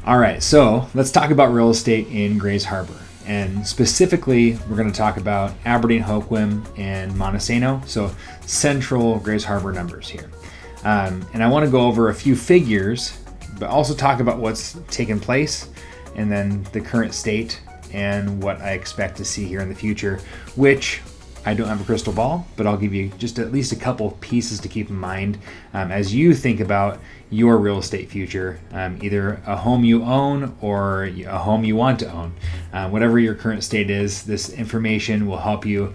All right, so let's talk about real estate in Grays Harbor. And specifically, we're going to talk about Aberdeen, Hoquiam, and Montesano. So central Grays Harbor numbers here. And I want to go over a few figures, but also talk about what's taken place and then the current state and what I expect to see here in the future, which I don't have a crystal ball, but I'll give you just at least a couple pieces to keep in mind as you think about your real estate future, either a home you own or a home you want to own. Whatever your current state is, this information will help you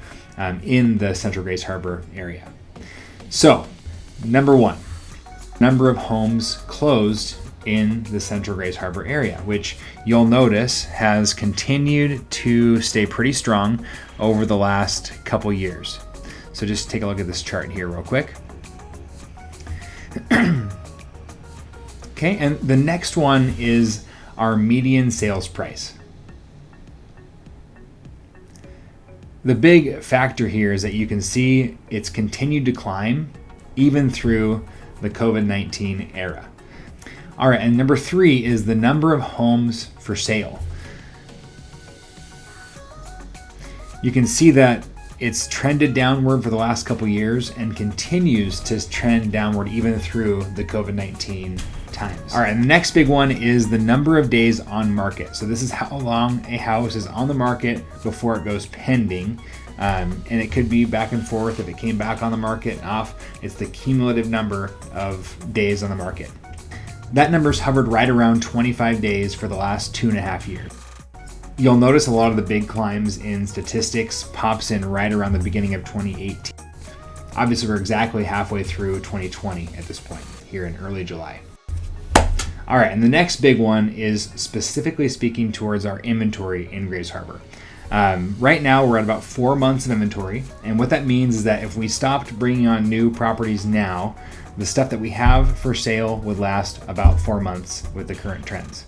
in the Central Grays Harbor area. So, number one, number of homes closed in the Central Grays Harbor area, which you'll notice has continued to stay pretty strong over the last couple years. So just take a look at this chart here real quick. Okay, and the next one is our median sales price. The big factor here is that you can see it's continued to climb even through the COVID-19 era. All right, and number three is the number of homes for sale. You can see that it's trended downward for the last couple years and continues to trend downward even through the COVID-19 times. All right, and the next big one is the number of days on market. So this is how long a house is on the market before it goes pending. And it could be back and forth if it came back on the market and off. It's the cumulative number of days on the market. That number's hovered right around 25 days for the last 2.5 years. You'll notice a lot of the big climbs in statistics pops in right around the beginning of 2018. Obviously, we're exactly halfway through 2020 at this point, here in early July. All right, and the next big one is specifically speaking towards our inventory in Grays Harbor. Right now, we're at about 4 months of inventory, and what that means is that if we stopped bringing on new properties now, the stuff that we have for sale would last about 4 months with the current trends.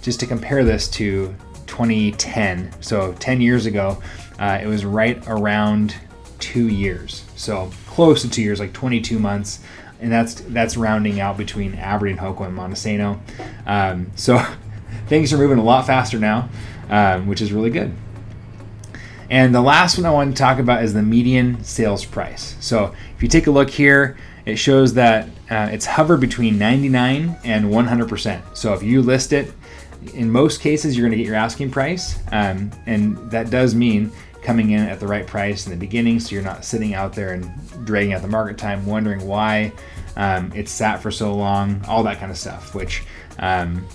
Just to compare this to 2010, so 10 years ago, it was right around 2 years. So close to 2 years, like 22 months, and that's rounding out between Aberdeen, Hoquiam, and Montesano. So things are moving a lot faster now, which is really good. And the last one I want to talk about is the median sales price. So if you take a look here, it shows that it's hovered between 99 and 100%. So if you list it, in most cases, you're going to get your asking price. And that does mean coming in at the right price in the beginning, so you're not sitting out there and dragging out the market time, wondering why it's sat for so long, all that kind of stuff, which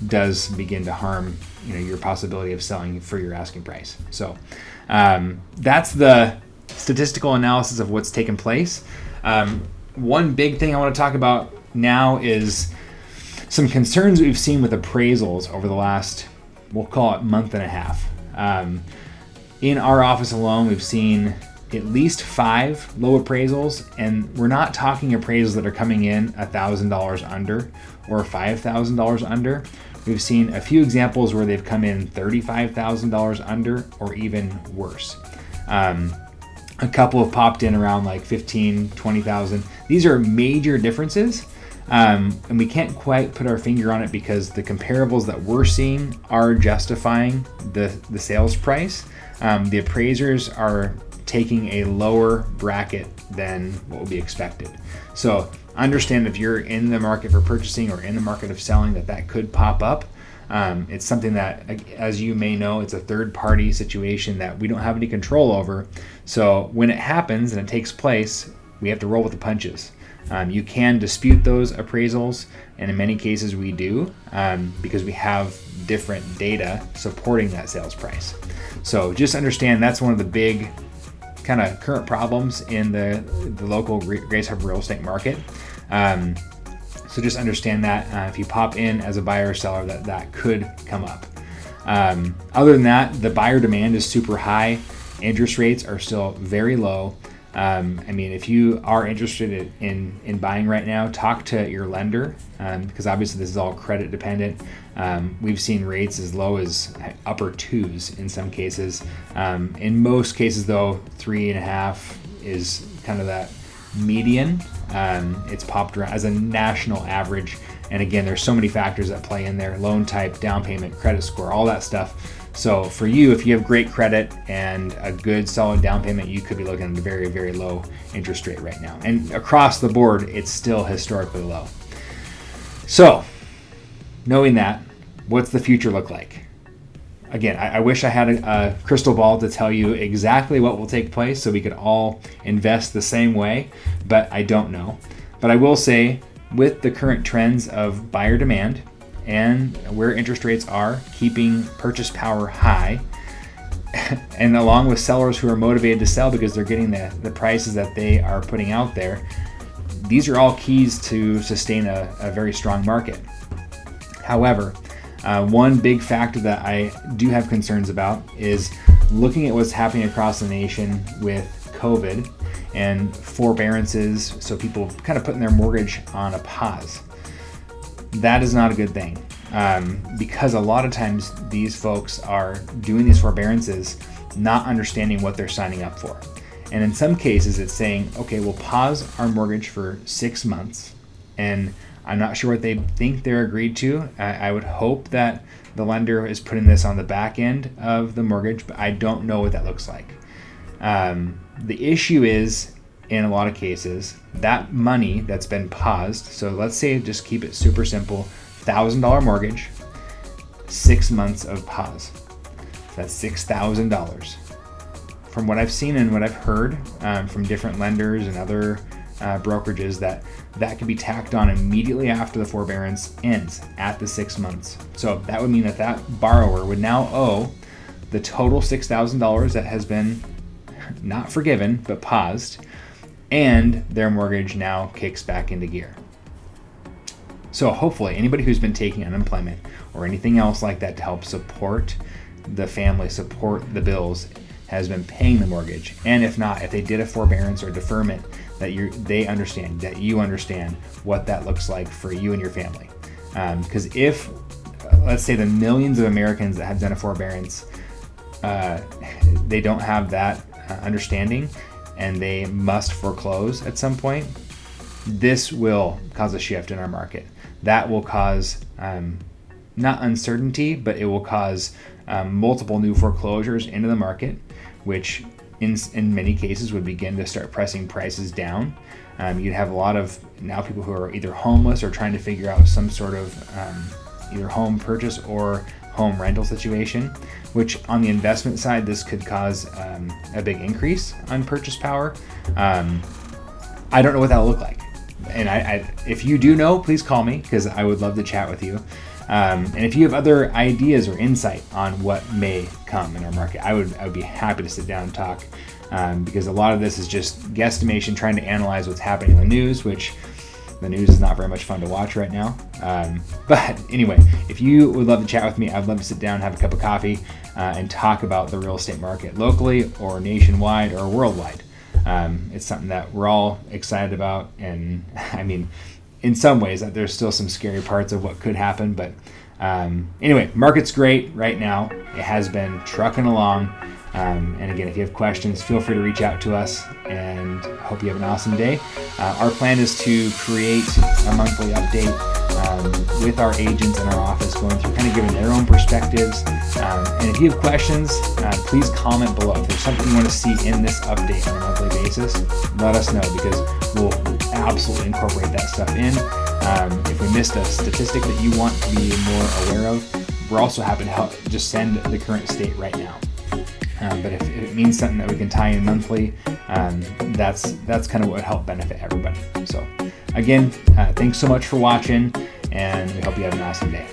does begin to harm your possibility of selling for your asking price. So that's the statistical analysis of what's taken place. One big thing I want to talk about now is some concerns we've seen with appraisals over the last, we'll call it month and a half. In our office alone, we've seen at least 5 low appraisals, and we're not talking appraisals that are coming in $1,000 under or $5,000 under. We've seen a few examples where they've come in $35,000 under or even worse. A couple have popped in around like 15, 20,000. These are major differences, and we can't quite put our finger on it because the comparables that we're seeing are justifying the sales price. The appraisers are taking a lower bracket than what would be expected. So understand if you're in the market for purchasing or in the market of selling, that could pop up. It's something that, as you may know, it's a third-party situation that we don't have any control over. So when it happens and it takes place, we have to roll with the punches. You can dispute those appraisals, and in many cases we do, because we have different data supporting that sales price. So just understand that's one of the big kind of current problems in the local Grays Harbor real estate market. So just understand that if you pop in as a buyer or seller, that could come up. Other than that, the buyer demand is super high. Interest rates are still very low. If you are interested in buying right now, talk to your lender, because obviously this is all credit dependent. We've seen rates as low as upper 2s in some cases. In most cases though, 3.5 is kind of that median. It's popped around as a national average. And again, there's so many factors that play in there: loan type, down payment, credit score, all that stuff. So for you, if you have great credit and a good solid down payment, you could be looking at a very, very low interest rate right now. And across the board, it's still historically low. So knowing that, what's the future look like? Again, I wish I had a crystal ball to tell you exactly what will take place so we could all invest the same way, but I don't know. But I will say, with the current trends of buyer demand and where interest rates are keeping purchase power high, and along with sellers who are motivated to sell because they're getting the prices that they are putting out there, these are all keys to sustain a very strong market. However, one big factor that I do have concerns about is looking at what's happening across the nation with COVID and forbearances, so people kind of putting their mortgage on a pause. That is not a good thing, because a lot of times these folks are doing these forbearances not understanding what they're signing up for. And in some cases it's saying, okay, we'll pause our mortgage for 6 months, and I'm not sure what they think they're agreed to. I would hope that the lender is putting this on the back end of the mortgage, but I don't know what that looks like. The issue is, in a lot of cases, that money that's been paused, so let's say, just keep it super simple, $1,000 mortgage, 6 months of pause. So that's $6,000. From what I've seen and what I've heard from different lenders and other brokerages, that can be tacked on immediately after the forbearance ends at the 6 months. So that would mean that borrower would now owe the total $6,000 that has been not forgiven but paused, and their mortgage now kicks back into gear. So hopefully anybody who's been taking unemployment or anything else like that to help support the family, support the bills, has been paying the mortgage. And if not, if they did a forbearance or deferment, that you understand what that looks like for you and your family. Because if, let's say, the millions of Americans that have done a forbearance, they don't have that understanding and they must foreclose at some point, this will cause a shift in our market. That will cause not uncertainty, but it will cause multiple new foreclosures into the market, which in many cases would begin to start pressing prices down. You'd have a lot of now people who are either homeless or trying to figure out some sort of either home purchase or home rental situation, which on the investment side, this could cause a big increase on purchase power. I don't know what that'll look like. And I if you do know, please call me, because I would love to chat with you. And if you have other ideas or insight on what may come in our market, I would be happy to sit down and talk, because a lot of this is just guesstimation, trying to analyze what's happening in the news, which the news is not very much fun to watch right now. But anyway, if you would love to chat with me, I'd love to sit down, have a cup of coffee, and talk about the real estate market locally or nationwide or worldwide. It's something that we're all excited about. And I mean, in some ways, there's still some scary parts of what could happen. But anyway, market's great right now. It has been trucking along. And again, if you have questions, feel free to reach out to us, and hope you have an awesome day. Our plan is to create a monthly update with our agents in our office, going through kind of giving their own perspectives. And if you have questions, please comment below. If there's something you want to see in this update on a monthly basis, let us know, because we'll absolutely incorporate that stuff in. If we missed a statistic that you want to be more aware of, we're also happy to help just send the current state right now. But if it means something that we can tie in monthly, that's kind of what would help benefit everybody. So again, thanks so much for watching, and we hope you have an awesome day.